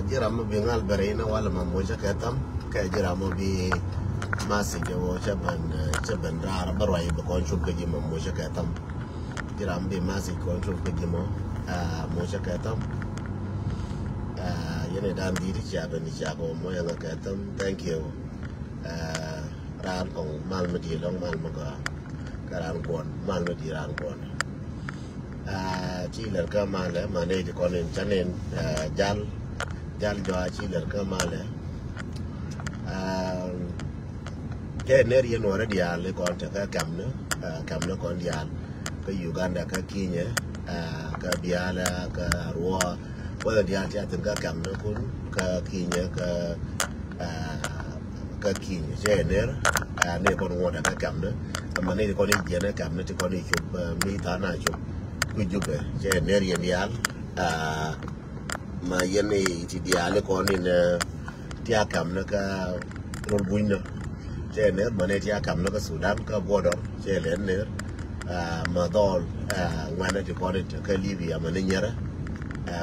Jiramo bingal berena wala mamoja ketam kaya jiramo bi masih jawa caban rar berway berkonsul ke jima moja ketam jiram bi masih konsul ke jima moja ketam yene dan diri caban ni cago moja ketam thank you ran kong mal medi long mal maga karan kon mal medi ran kon chỉ là cơ mà lẽ mà đây thì còn nên cho nên gian cho chỉ là cơ mà lẽ cái nơi yên nó đi à lấy còn cho cái cầm nó còn đi à cái Uganda cái Kenya cái Bia là cái Rwanda bây giờ đi à chỉ từng cái cầm nó cũng cái Kenya cái Kenya cái nơi này còn ngồi cái cầm nữa mà đây thì còn đi diễn cái cầm nó thì còn đi chụp mi thả này chụp juga je neri dial ma yene ti dial ko ni ne tia kam na ka rol buina je ner mane tia kam na ka Sudan ka border je le ner ma dol ngwana ti ko ni ka Libya mane nyara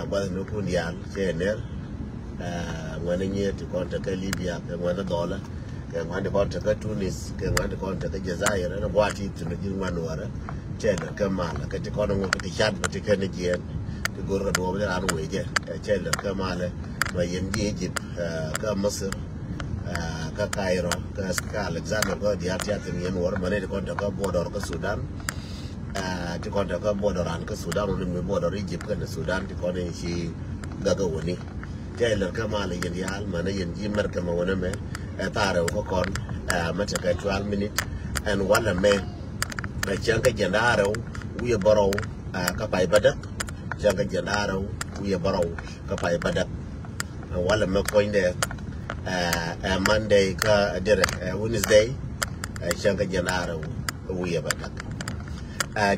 ba no ko dial je ner ngwana nye ti ko ta ka Libya ka ngwana dola ka ngwana ko ta ka Tunis ka ngwana ko ta ka Jazair na wati tu ni ngwana wara chen ka mala ka ko no ko ti chat ba ti ka ne gen ti gor ka do ba ran we je chen ka mala ma yen ji Egypt ka Misr ka Cairo ka Alexander ko di ati ati yen wor mane ko ta ka border ka Sudan ti ko ta ka border an ka Sudan ni border Egypt ka Sudan ti ko ne shi gaga woni chen ka mala yen yal mane yen ji mer ka ma wona me tare ko kon ma ta ka 12 minutes and wala me chẳng cái chuyện đó đâu, uya borrow các bài bắt đất, chẳng cái chuyện đó đâu, uya borrow các bài bắt đất, wala mấy coin đấy, Monday cái Wednesday, chẳng cái chuyện đó đâu, uya bắt đất,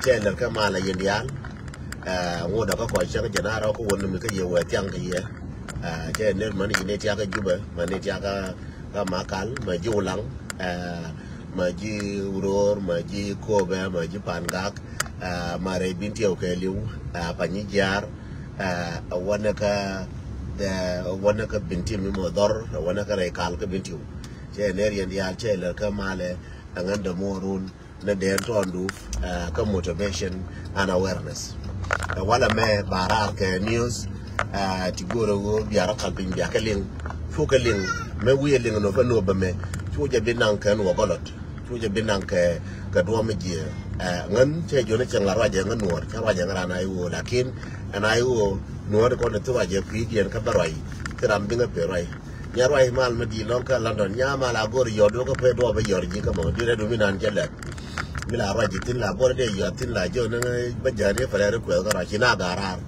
chơi là cái mà là gì đấy, ngô đó có coi chẳng cái chuyện đó đâu, có quên mình cái gì vậy chẳng cái gì, chơi nên mà này chơi cái juba, mà này chơi cái má cán, mà du lăng, maji uror maji kobe maji pangak mare binti okeliu panyi jar wanaka binti mi modor wanaka rekal ka binti che nerian ya che la kamale anganda morun na den tondu ka motivation and awareness wala me barar ke news tigoro go biara kalbin biakalin fukalin me wiyeling no fano ba me chuja binang kan wo golot chuja binang ke dua meji ngan che jone chang la raja ngan nuor cha raja ngara na yu lakin ana yu nuor ko ne tu raja pi gen ka barai kram binga pe rai nya rai mal medi lon ka London nya mala gor yodo ko pe do ba yor ji ka mo dire do minan jelle mila raja tin la bor de yo tin la jo na ba jare fa re ko ga raja na garar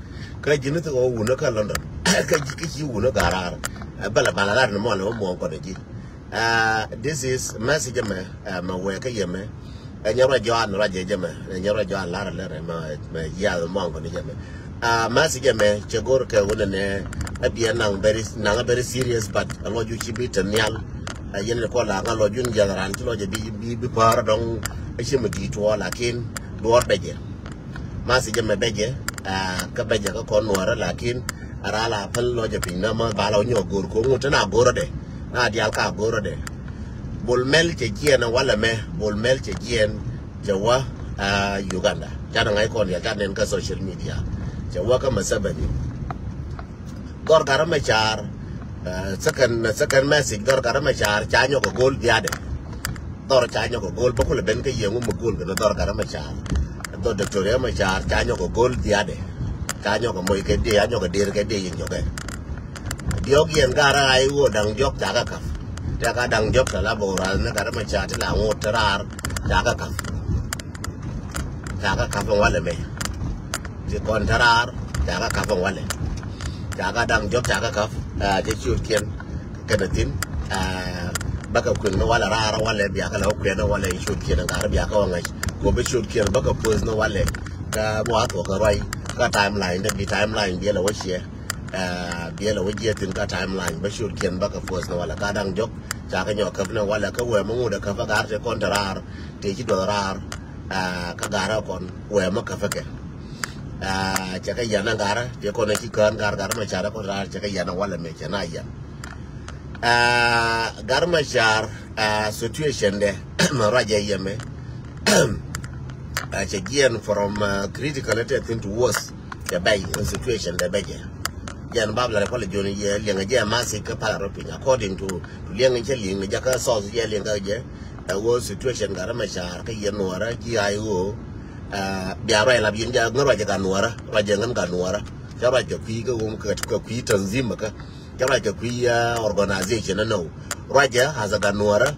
ka jini to wu na ka London ka ji ki wu na garar bala la no mo ko de ji this is message me ma we ka yeme nyara joan raje jeme nyara joan la ma ya mo ko ni jeme message me chegor ka wona ne abia nang very serious but lo ju chi bitan yal yen ko la nga lo jun general ti lo je bi par dong chi me di to lakin do beje message me beje ka beje ka kon wara lakin ara la pal lo je pin na ma ba lo nyo gor ko ngota na goro de na dial ka goro de bol mel che gien wala me bol mel che gien jawa Uganda jana ngai kon ya janen ka social media jawa ka masabani gor garama char second message gor garama char chanyo ko gol diade dor chanyo ko gol bakul ben ka yengu mo gol ga dor garama char do doctor ma char chanyo ko gol diade chanyo ko moy ke de anyo ko der ke de yin yo ke diok yen gara ai wo dang jok jaga kaf jaga dang jok la boral na gara ma cha la ngot rar jaga kaf wala me je kon tarar jaga kaf wala jaga dang jok jaga kaf je chur kien kadatin baka kun wala rar wala biya kala ku na wala chur kien gara biya ka wangai ko be chur kien baka pos no wala ka mo ato ka rai ka timeline da bi timeline bi la washi bia la wajia tin ka timeline ba shur kien ba ka force na wala ka dang jok cha ka nyo ka na wala ka we mo da ka fa gar te kontarar te ji dorar ka gara kon we ma ka fa ke chaka yana gara je ko na ki kan gar ma chara ko ra chaka yana wala me chana ya gar ma char situation de ma raja yeme again from critical into worse the bay situation the beje jan babla ko le joni ye lenga je masi ka para roping according to lenga che lenga jaka so je lenga je wo situation gar ma char ka ye nora ji ayo biara la bin ja ngora ja nuara raja ngan ga nuara ja raja ku ga ka ku tanzim ka ja raja ku organization no raja haza ga nuara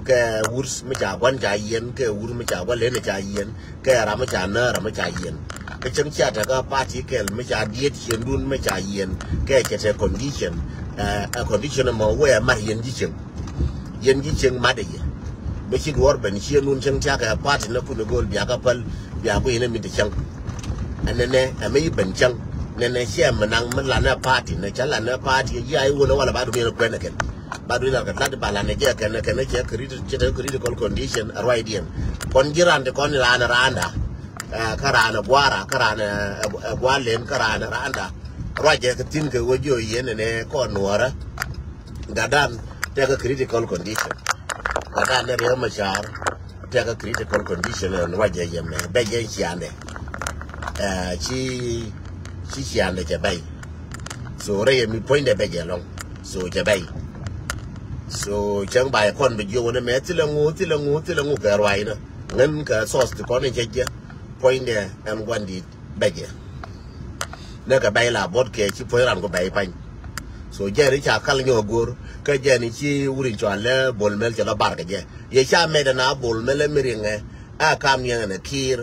ke wurs me ja wan ja yen ke wur me ja wan le ne ja yen ke ra me ja na ra me ja yen ke chen cha ta ga party ke me ja diet chen dun me ja yen ke che condition a condition mo we ma yen ji chen ma de ye be chi wor ben chi nun chen cha ka party na ku ne gol bia ka pal bia ku ine mi de chang anene ame ben chang nene she manang man la na party ne cha la na party ya ai wona wala ba do ne ko ne ken ba do na ka la de bala ne je ken che critical condition right in kon girande kon la na randa karana gwara karana gwalen karana randa raje ka tin ke wojo yene ne ko nuara gadan te ka critical condition gadan ne re ma char te ka critical condition ne raje yeme be je chiande chi chiande je bay so re mi point de be je long so je bay so chang bay kon be jo ne me tilangu ka rwai na ngen ka sauce ko ne je point de am gwandi beje ne ka bay la bot ke chi point ran ko bay pan so je ri cha kal nyo gor ka je ni chi uri chwale bol mel cha la bar ka je ye cha me da na bol mel miringe a kam yang ne kir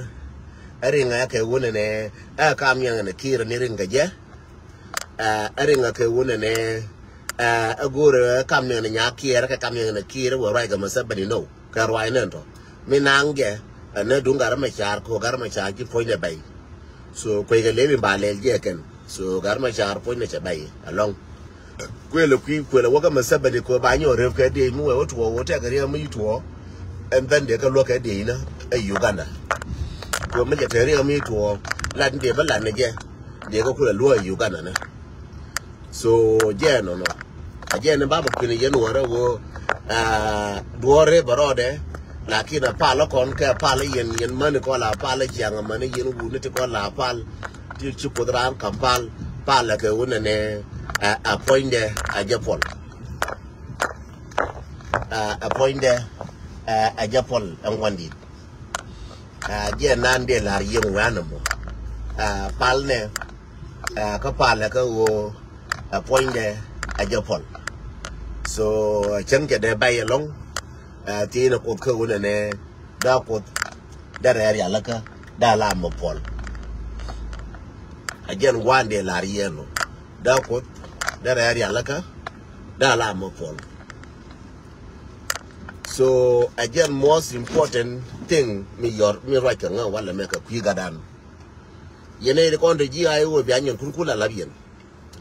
ringa ke wona ne a kam yang ne kir ni ringa je ringa ke wona ne a gor kam ne nya kir ka kam yang ne kir wo rai ga masabani no ka rwai ne to minange ne dungar ma char ko gar ma char ki point de bay so ko ga lebi ba le je ken so gar ma char point ne che bay along kwele kwele waga masabani ko ba nyo re ka de mu wo to wo te ga re mu to and then de ka lo ka de na Uganda ko me je te re mu to la de ba la ne je de ko ko lo Uganda na so je no je ne ba mo kwini ye no wo duore barode lakini pala kon ka pala yen man ko la pala jang man yen wu ne ko la pal ti ci podran kampal pala ke wona ne a poinde a japol a poinde a japol an wandi je nan de la yen wana mo pal ne ka pala ka wo a poinde a japol so chen ke de bay long ti na ko ko ne da ko da re ya laka da la mo pol again one day la rieno da ko da re ya laka da la mo pol so again most important thing mi right ka nga wala me ka ku gadan yene ko ndo ji ay wo bi anyen kun kula labien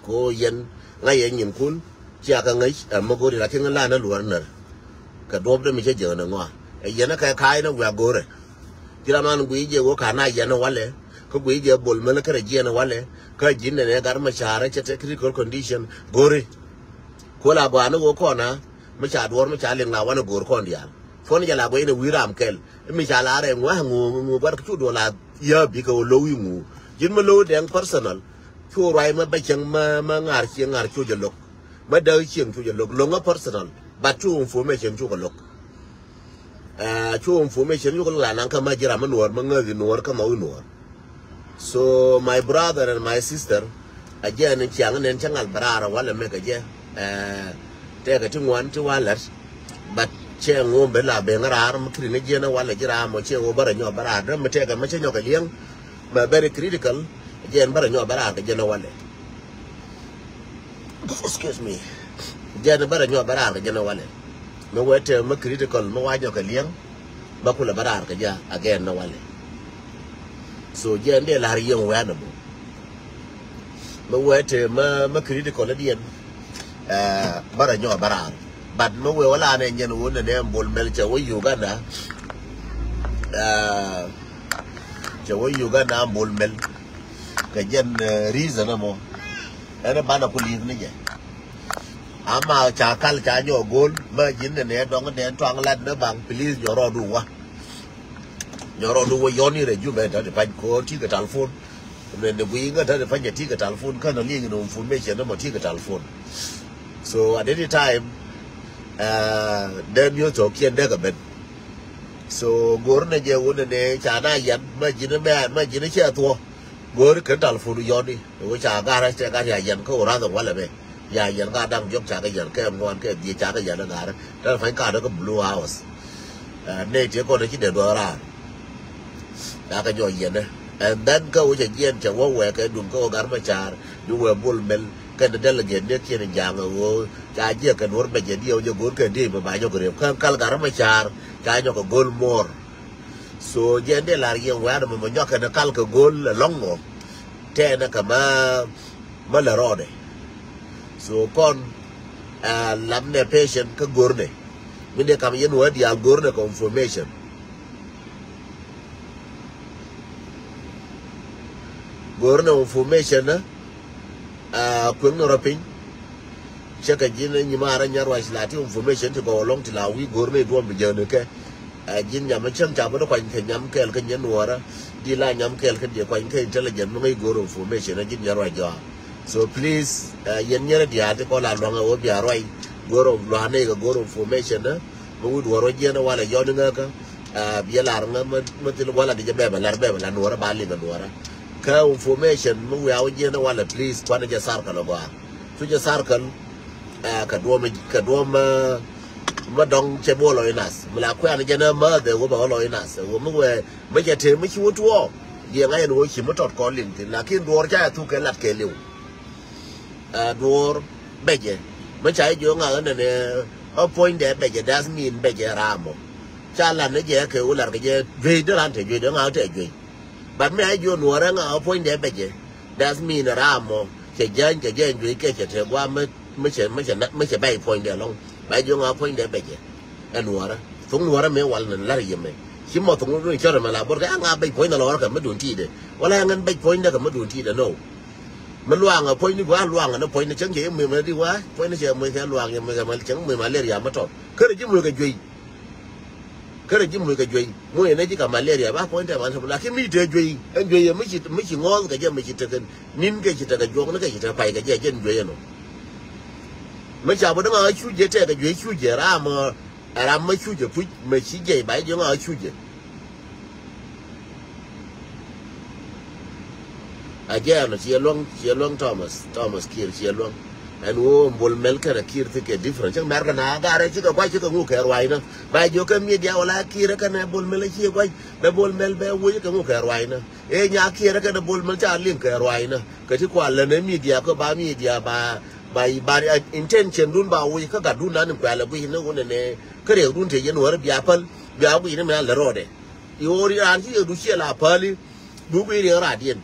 ko yen nga yen yin kun ci aka ngai mo go la ken la na luar nar ka dob de mi je na ngwa yana ka kai na wa gore tira man gu je wo kana yana wale ko gu je bol mena ka je na wale ka jinne ne gar ma shara che technical condition gore ko la ba na wo ko na ma cha dor ma cha len la wana gore ko ndial fon ja la bo ina wiram kel mi cha la re ngwa ngu bar ku do la ya bi ko lo wi ngu jin ma lo den personal ko rai ma ba chang ma ngar chi ngar chu je lok ma da chi chu je lok lo nga personal but true information chu ko lok true information you ko la nan ka ma jira ma nuor ma ngazi nuor ka ma nuor so my brother and my sister again chiang nen changal barara wala me ka je te ka tingwan ti wala but che ngombe la be ngara ma kri ne je na wala jira mo che o bara nyo bara da me te ka ma che nyo ka liang ma very critical again bara nyo bara ka je na wala excuse me jana bara nyo bara ka jana wale me wete ma critical ma wajo ka liang ba kula bara ka ja again na wale so jende la riyo wana mo me wete ma critical dien bara nyo bara but me we wala ne nyen wona ne mbol melcha wo Uganda wo Uganda mbol mel cái dân reason là mo em bán được cái liền này vậy ama cha kal cha nhỏ goal mà dính này đó cái đèn choang lên nó bằng please nhỏ rồi đủ quá nhỏ rồi đủ quá yoni rồi chú bé đó thì phải có thi cái telephone nên để quý người ta thì phải nhận thi cái telephone cái nó liên cái information nó mà thi cái telephone so at any time then you talk here there cái so goal này giờ goal này cha na yan mà dính chơi thua goal cái telephone yoni rồi cha gara yan có ra rồi là vậy ya yan ga dang jok cha ga yan ke am wan ke di cha ga yan ga ra da fa ka da ko blue house ne je ko da ki de do ra da ka jo yan and then ko je yen cha wo we ke dun ko gar ma char du we bul mel ke da delegate ne ki ne jang wo cha je ke nor be je dio je gol ke di ba jo gre kan kal gar ma char cha jo ko gol mor so je de la yen wa da mo nyo ke na kal ko gol long mo te na ka ma la rode so con làm nè patient cái gor này mình để cầm yên nuôi đi gor này confirmation gor này confirmation á quyến nó rapin chắc cái gì này nhưng mà ra nhà rồi là thì confirmation thì có long thì là we gor này luôn bây giờ nữa cái jin nhà mình chẳng chả có quanh thì nhắm cái nhân nuôi đó đi lại nhắm cái gì quanh cái intelligent nó ngay gor confirmation là jin nhà rồi giờ so please yen nyere dia te ko la longa o bia roi goro lwane ga goro formation na mo wud woro jena wala yodinga ka bia la nga matil wala di jabe la nuora bali ga nuora ka information mo ya o jena wala please kwana ja sarka lo ga su ja sarka ka do ma dong che bo lo inas mla kwa na jena ma de wo ba lo inas wo mo we ma ja te mi chi wo tuo ye nga no chi mo tot ko lin tin la kin do ja tu ke lat ke liu door beje mà chạy vô ngờ này nè ở point để beje doesn't mean beje ramo cha là nó dễ kêu là cái gì về đó làm thì về đó ngờ thì về bạn mấy ai vô nùa ra ngờ ở point để beje doesn't mean ramo cái dân về cái chạy qua mới sẽ bay point để luôn bay vô ngờ point để beje anh nùa ra thùng nùa ra mấy quan là lại gì mày chỉ một thùng nuôi cho rồi mà là bữa cái anh bay point là lo cái mới đuổi chi đấy wala anh bay point đó cái mới đuổi chi đấy no mình loang ở point đi quá loang nó point nó chẳng dễ mình mà đi quá point nó chờ mình cái loang nhưng mà chẳng mình mà malaria mà thôi cái này chỉ mười cái duy mười này chỉ cả malaria ba point mà thôi là cái mi chơi duy anh duy mới chỉ ngon cái gì mới chỉ thực nín cái chỉ thực chuột nó cái chỉ thực phải cái gì trên duy nó mới chào bữa đó ở chú dễ chơi cái duy chú dễ ra mà mấy chú dễ phút mà chỉ dễ bảy chỗ ở chú dễ again chia long Thomas Kir chia long and wo bol mel ka Kir te ke different chẳng mer na ga re chika kwai chika ngu ka rwai na ba jo ka media wala Kir ka na bol mel chi kwai be bol mel be wo ka ngu ka rwai na e nya Kir ka na bol mel cha link ka rwai na ka ti kwa le na media ko ba media ba intention dun ba wo ka ga dun na ni kwa la bu ni wo ne ka re dun te yen wor bia pal bia bu ni me la rode yori an chi du chi la pali du bi ri ra dien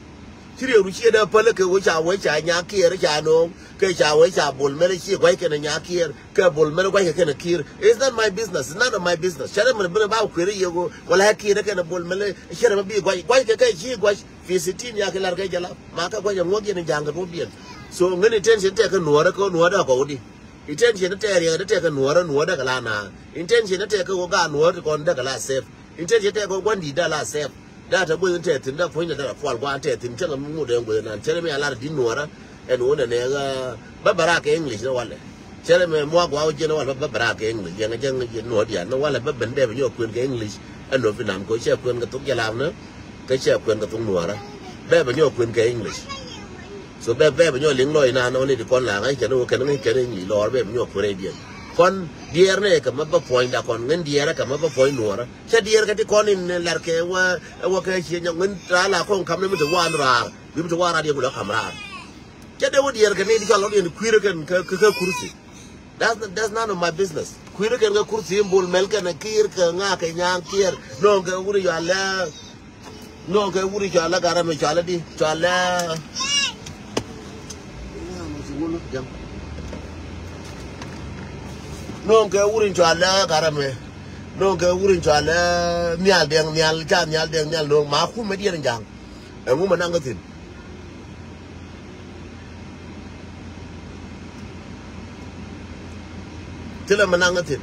chỉ điều đúng chia đâu, phải là cái với chả nhà kia đó chả nông, cái chả với chả bol mê chia quay cái này nhà kia, cái bol mê quay cái này kia, it's not my business, it's none of my business. Chả mình bên bao query yêu go, wala kia đó cái này bol mê, chả mình bị quay cái chia quay, vì sự tin nhà cái là cái gì là, mà cái quay giống ngót kia này giang cái vô biên, so người này intention thế cái nuốt đó có đi, intention thế riêng thế cái nuốt đó cái là na, intention thế cái cái nuốt còn đó cái là safe, intention thế cái quan đi đó là safe. Đã thấy bây giờ thì đã phải là đã qua quan thì chắc là mua được người nào chơi mấy là đi nuôi đó em nuôi này bắt bara cái English nó quan này chơi mấy mua qua chơi nó quan bắt bara cái English giờ cái nuôi điện nó quan là bắt vấn đề về nhiều quyền cái English anh nuôi Việt Nam có chơi quyền cái tục gia làm nữa cái chơi quyền cái tục nuôi đó bé bao nhiêu quyền cái English so bé bao nhiêu lính lôi nào nó này thì con là cái nó nghỉ lo bé bao nhiêu quyền điện con deer này cái mà bắt point đã con ngân deer cái mà bắt point nuôi đó chứ deer cái con này là cái cái chuyện như ngân ra là con cầm lên mìnhจะว่าra đi cũng đã cầm ra chứ đâu deer cái này đi cho nó đi queer cái kursi that's none of my business queer cái kursi bol mel cái này cái ngã cái nhang kia nó cái uri cho là gara mình cho là đi cho là non ke urin chala karame non ke urin chala mial deng mial cha mial deng mial no ma khu me dien jang e mu manang ka tin tila manangatin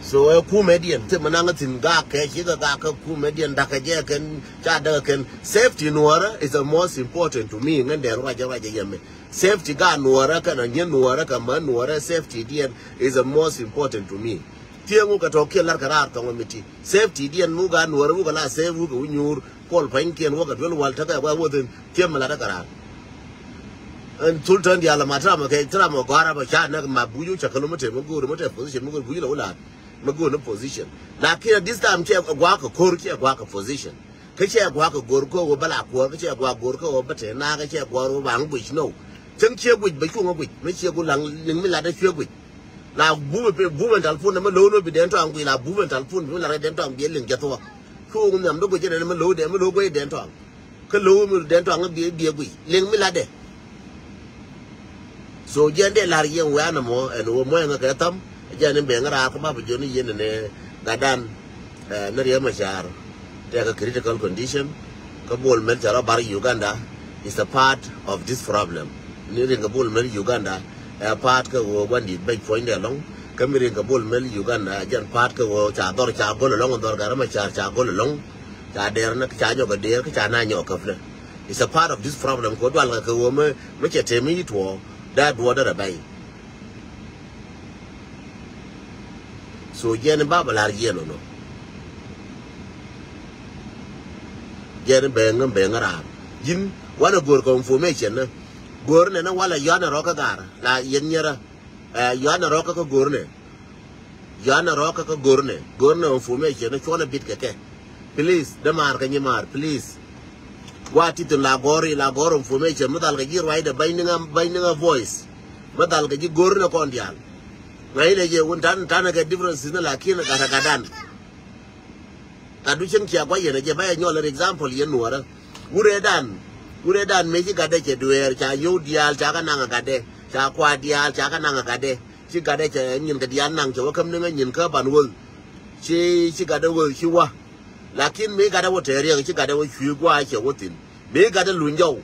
so comedian te manangatin ga ke shi ga comedian da ka je kan cha da kan safety nuara is the most important to me ngan da raja yemme safety ga nuara kana nyen nuara ka man nuara safety dian is the most important to me tiengu ka to ke lar karar to ngomiti safety dian mu ga nuara mu ga la save mu ga unyur pol pankien wo ga dol wal ta ga wo den tiem la da karar en sultan dia la matra ma ke tra mo gara ba cha na ma buju cha kalo mate mo go position mo go buju la wala mo go no position na ke this time che gwa ka kor che gwa ka position ke che gwa ka gor ko wo bala ko ke che gwa gor ko wo bate na ke che gwa ro bang bu no chen che bu ba chu ngo bu me che gu lang ning mi la da che bu la bu mental phone ma lo no bi den to ang la bu mental phone bi la re den to ang bi ling ja to ko ngum nyam do go che ne ma lo de ma lo go den to ang ke lo mi den to ang bi bu ling mi la de so jende lar yen wa na mo en wo mo nga katam jende be ngara ko ba joni yen ne gadan na riya mashar te ka critical condition ka bol mel jara bar Uganda is a part of this problem ni ringa bol mel Uganda a part ka wo wandi be point long ka mi ringa bol mel Uganda jan part ka wo cha gol long dor gara mashar cha gol long cha der na cha nyo ga der ka cha na nyo ka fle is a part of this problem ko dwal ka wo me che temi to that water bay so jen baba lar yen no jen bengara jin wana gor confirmation na gor ne na wala yana roka gara la yen nyara yana roka ko gor ne information na chona bit keke please da mar ka nyimar please what it la gor information madal ga jirwai da baininga voice madal ga ji gor na kondial ngai le je won tan ga difference na lakina ga gadan adu chen kia kwa yene je ba nyol example yen nuara ure dan me ji gade che duer cha yu dial cha ka nanga gade cha kwa dial cha ka nanga gade chi gade che nyin ga dial nang cho kam ninga nyin ka ban wul chi gade wul chi wa lakin me gada wo teriya ki gada wo hwi gwa che wotin me gada lunjau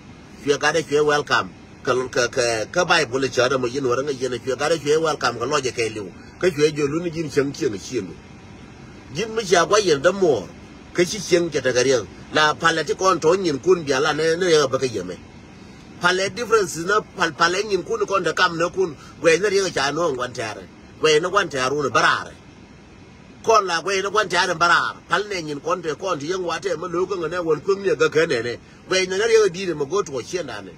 hwi gada hwi welcome ka bible cha da mo yin wora nga yin hwi gada hwi welcome ka loje kai liu ka hwi jo lu ni jin chang chi nga chi lu jin mi cha gwa yin da mo ka chi cheng cha ta gariya la palati kon to nyin kun bia la ne ya ba ka yeme pale difference na pale nyin kun kon da kam na kun we na ri cha no ngwan tare we na ngwan taru ne barare con là quay nó quan trả được bara thằng này nhìn con thì yang quá thế mà lú cái người này quần cứng như cái này quay nó đi để mà go to chiên đàn này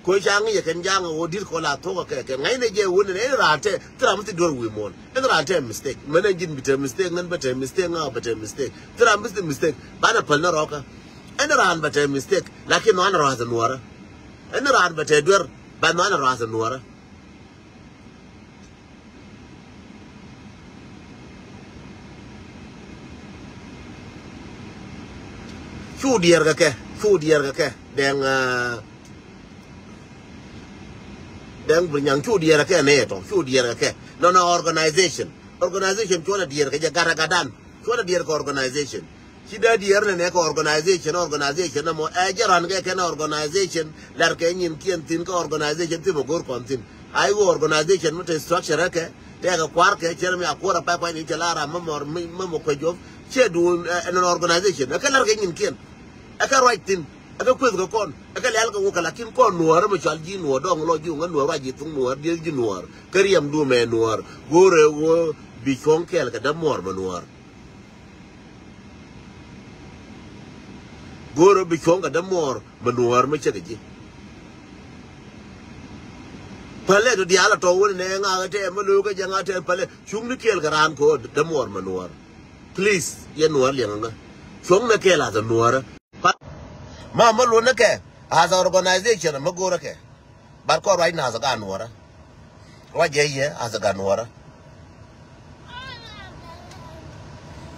coi trang như cái trang ở đi coi là thôi cái ngày này giờ uống này là thế tức là mình đuổi môn cái là thế mistake mình nên nhìn bị mistake nên bị mistake ngao bị mistake tức là mình mistake bạn là phần nó rock anh là bị mistake lakin nó là ra nuara anh là bị đuổi bạn nó là ra nuara chu dier ga ke deng bernyang chu dier ga ke ne to chu dier ga ke no organization chona dier ga gara gadan chona dier ko organization kida dier ne ko organization na mo ajaran ga na organization lar ke nyin kien tin ko organization ti mo gor kontin ai go organization mo te structure ke te ga kwar ke cher mi akora pa ni chalara mo ko job che du an organization ka lar ke nyin kien aka right thing aka kwez go kon aka le alga wukala kin kon nuar mo chal ji nuar dong lo ji ngan nuar ji tung nuar dil ji nuar kariam du me nuar gore wo bi kon kel ka da mor ma nuar gore bi kon ka da mor ma nuar ma chega ji pale do diala to wol ne nga te ma lu ka janga te pale chung ni kel garan ko da mor ma nuar please ye nuar le nga chung na kel da nuar ma lo na ke as an organization ma go ke bar ko right now as a ganwara wa je ye as a ganwara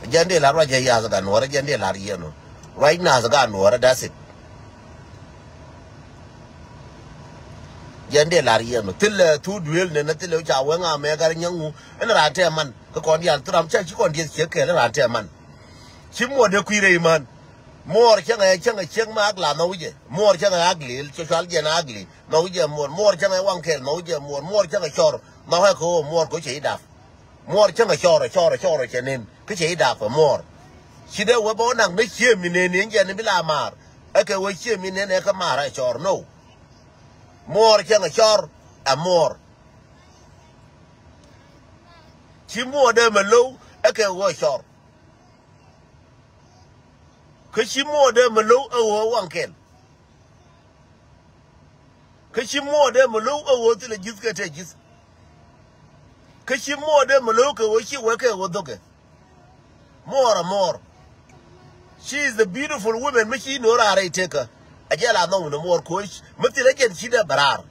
jande la wa je ye as a ganwara jande la ye no right now as a ganwara that's it jande la ye no til tu duel ne na til cha wa nga me gar nyangu en ra te man ko kon yan tram cha chi kon die che ke ra te man chi mo de kuire man more chang ma agla no je more chang agli social je na agli no je more chang wankel no je more chang chor mà hay có mua có chỉ đạp mua chẳng là cho rồi cho nên cái chỉ đạp phải mua chỉ để với bố nàng mấy chia mình nên cái này bị làm mà cái với chia mình nên cái mà ra cho no mua chẳng là cho mua chỉ mua đây mà lâu cái với cho cái chỉ mua đây mà lâu ở Hoàng Kiên cái chỉ mua đây mà lâu ở thì là cái thế cái chỉ mua đây mà lâu cái với chỉ với cái đó more she is the beautiful woman me she no ra take her ajala no no more coach me ti legen shi da barar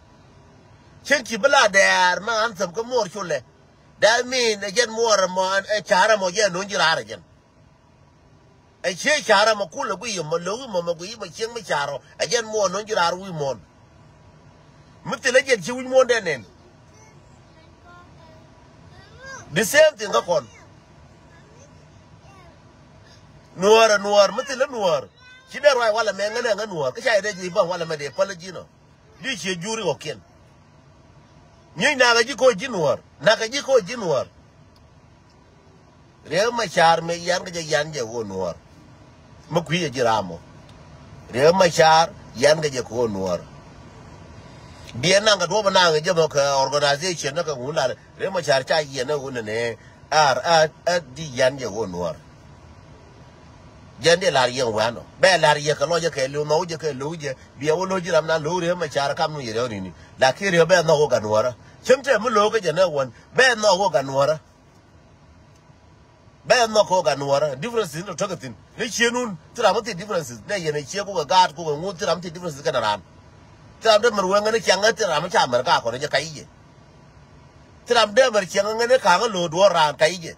chen ki bla der ma an sam ko more chule that mean again more mo e chara mo ye no jira again e che chara mo kula gu mo lo mo gu mo chen me charo again more no jira wi mo me ti legen chi wi mo den nen the same thing ko kon nuar mesti le nuar cida roi wala me ngana nuar ka chai de ji ba wala me de palagino di che juri oken nyi na ga ji ko ji nuar na ga ji ko ji nuar re ma char me yan ga yan je wo nuar ma ku ye jiramo re ma char yan ga je ko nuar bien na ga do ba na ga je ba ka organization na ka ngula re ma char cha ye na wona ne di yan je wo nuar jende la yen wano be la ye ka lo je ke lu no je ke lu je bi o lo ji ram na lu re ma char kam nu ye re ni la ki re be no ga nuara chimte mu lo ga je na won be no ga nuara be no ko ga nuara difference no to ga tin ni chenun tra mo ti difference ne ye ne che ko ga ko ngu tra mo ti difference ga ran tra de mer wen ne kyang ga tra mo cha mer ga ko ne je kai je tra de mer kyang ne ka ga lo do ran kai je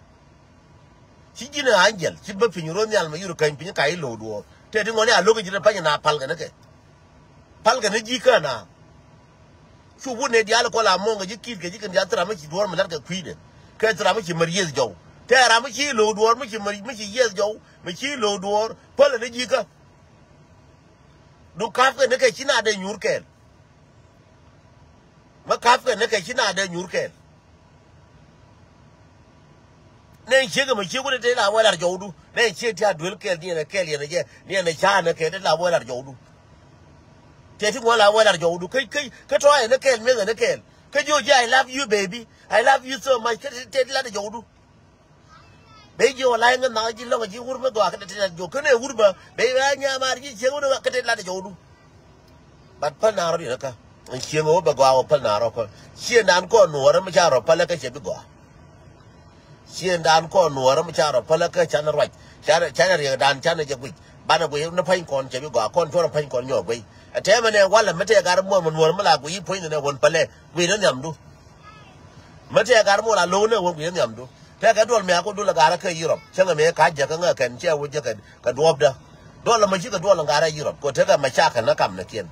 chỉ chỉ là angel chỉ bất pin rồi nhau mà yêu cái pin cái lô đùa thế thì ngồi này lúc cái gì phải nhà pal cái này gì cả na chú bún này dia là có làm mong cái gì cái dia tra mấy chỉ đuổi mà lát cái quý đấy cái tra mấy chỉ mari yes dầu thế ra mấy chỉ lô đuổi mấy chỉ yes dầu mấy chỉ lô đuổi pal là gì cả đúng cáp cái này cái chỉ là để nhur cái mà cáp cái này cái chỉ là để nhur cái nên chia cái mà chia cái đấy là voi là dầu đu nên chia theo đuổi cái này je cha này cái đấy là voi là dầu đu thế thì voi là voi là dầu đu cái thôi nó cái mấy người nó cái vô I love you baby I love you so much cái là dầu đu bây giờ lại cái nói gì lo cái gì hur mà cái đấy là dầu cái này hur mà bây giờ nhà mà cái chia cái đấy là dầu đu bắt phân nào rồi cả chia ngô bà qua phân nào rồi chia đàn con nuôi nó mới cha rồi phân là cái chia bị qua chia đàn con nuôi nó mới cha rồi phân là cái chăn rồi chăn rồi đàn chăn nàyจะquỳบ้านเราquỳ nó phanh conจะbị qua con cho nó phanh con nhỏ quỳ thế mà này qua là mấy cái cái mua mình mua nó là quỳ phanh này quần phân lệ quỳ nó nhầm đu mấy cái cái mua là lố nữa quỳ nó nhầm đu thế cái đuôi mẹ có đuôi là gà cái Europe chẳng là mẹ cá giờ cái cái treo với cái đuôi đó đuôi là mấy cái đuôi là gà ra Europe có thế cái mà cha cái nó cầm này kiên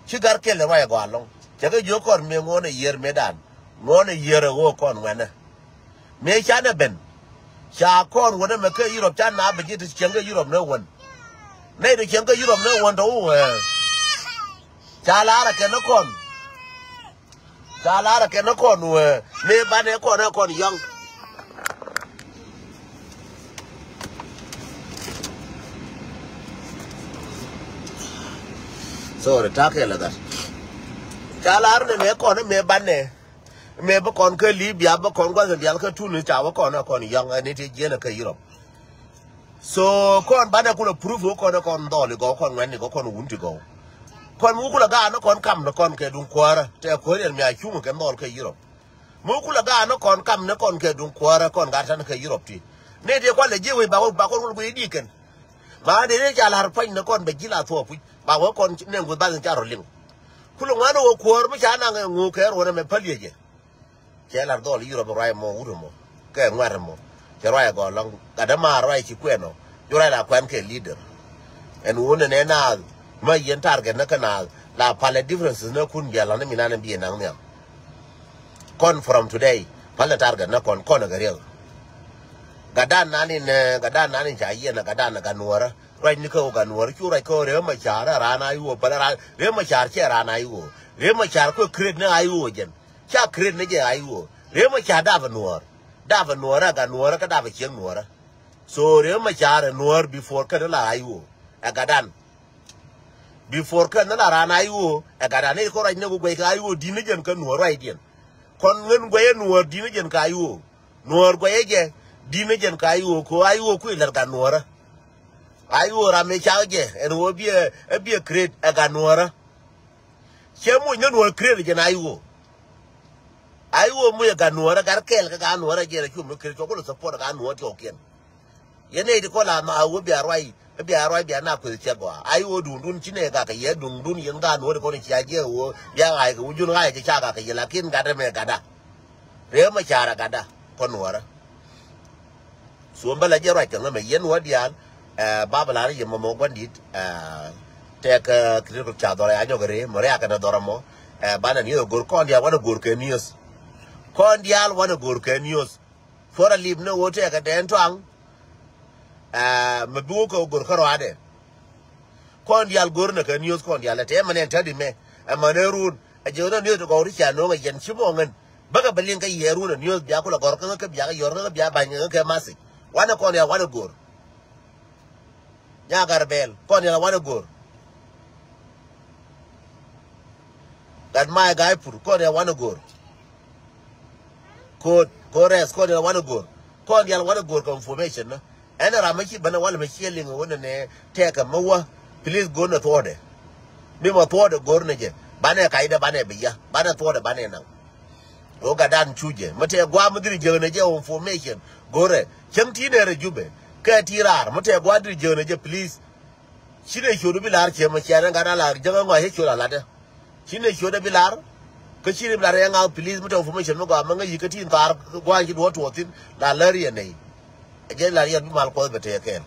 chứ gar cái là vậy qua long chắc cái chỗ con mẹ ngô này year mẹ đàn ngô này year rồi con ngoài này mẹ cha nó bên cha con của nó mà cái Europe cha nó bây giờ thì chẳng cái Europe nữa quên này thì chẳng cái Europe nữa quên đâu cha lá là cái nó con cha lá là cái nó con mẹ ba này con nó còn young sorry ta cái là cái cha lá này mẹ con nó mẹ ba này mẹ ba con cái Libya ba con qua cái cái tu nữa cha ba con nó còn young này thì giờ là cái Europe so con ba này cũng là proof con đỏ thì có con ngoan thì có con uốn thì có con mua cũng là gà nó con cầm nó con cái đúng quá ra thế cuối này mẹ chung cái đỏ cái Europe mua cũng là gà nó con cầm nó con cái đúng quá ra con gà nó cái Europe thì nên thì con là gì vậy bà con cũng đi cần mà để cha là phanh nó con bị chỉ là thua bà con nên người ta cha rồi liềnคุณลุงอันว่าขวดไม่ใช่นางงูแค่รู้นะไม่พลีเจแค่หลังตัวลีอยู่เราไรมองอุดมแก่งวดมองแค่ไรก่อนลองกระดมาไรชิคกี้พายอยู่ไรละแคว้นแค่ลีดเดอร์อันนู้นเนี่ยน่าไม่ยันทาร์กันนักขนาดลาพาเลดิฟเฟอเรนซ์เนี่ยคุณเบียร์เราเนี่ยมีนั่นบีนังเนี่ย con from today พาเลทาร์กันนักconอะไรเรื่องกระดานนั้นใช่ยังนะกระดานกันนัวระไรนี่เขากันวัวชูไรเขาเรื่องมาชาร์รานายูปะละเรื่องมาชาร์เชื่อรานายูเรื่องมาชาร์ก็เครียดเนี่ยอายุเจน cha create ne je ayo re ma cha da va nuor ga nuor ka da va chen nuor so re ma cha re nuor before ka la ayo agadan before ka na ra na ayo agadan ne ko ra ne go gwe ka ayo di ne jen ka nuor ra idien kon ngen gwe nuor di ne jen ka ayo nuor gwe je di ne jen ka ayo ko ayo ku ler ga nuor ayo ra me cha je en wo bi create ga nuor chemo ne nuor create je na ayo mu ga nuor ga kel ga nuor je re ku me create ko support ga nuor to ken yene di ko la ma wo bi arwai bi na ko che go ayo dundun chine ga ka ye dundun yen ga nuor ko ni cha je wo ya ga ku jun ga je cha ga ka ye lakin ga de me ga da re ma cha ra ga da ko nuor so mbala je ra kan me yen wo dial babala ye mo gondit te ka kriko cha do ya jogere mo re aka na doramo bana ni gor ko dia wana gor ke news ko dial wana gor ke news for a live no wote ka den twang mabu ko gor ko ade ko dial gor na ke news ko dial te manen tadi me manerun a jono ni to ko ri cha no ga yen chibo ngen baga balin ka yeru na news biya ko gor ka biya yor ka biya ban ka masi wana ko dia wana gor nya garbel ko dia wana gor that my guy pur ko dia wana gor ko res ko dia wana gor ko dia wana gor confirmation na ana ramaki bana wala makielin wona ne take mawa please go na tode bi ma tode gor ne je bana kaida bana biya bana tode bana nan o ga dan chuje mate gwa mudiri je ne je information gore kemti ne rejube ka tirar mate gwa diri je ne je please shine shodu bilar che ma kiyaran ga la je ngwa he chola la de shine shodu bilar ka shine bilar ya nga please mate information mo ga ma nga yikati tar gwa ji do to tin la lariya ne je la ya mal ko bete ken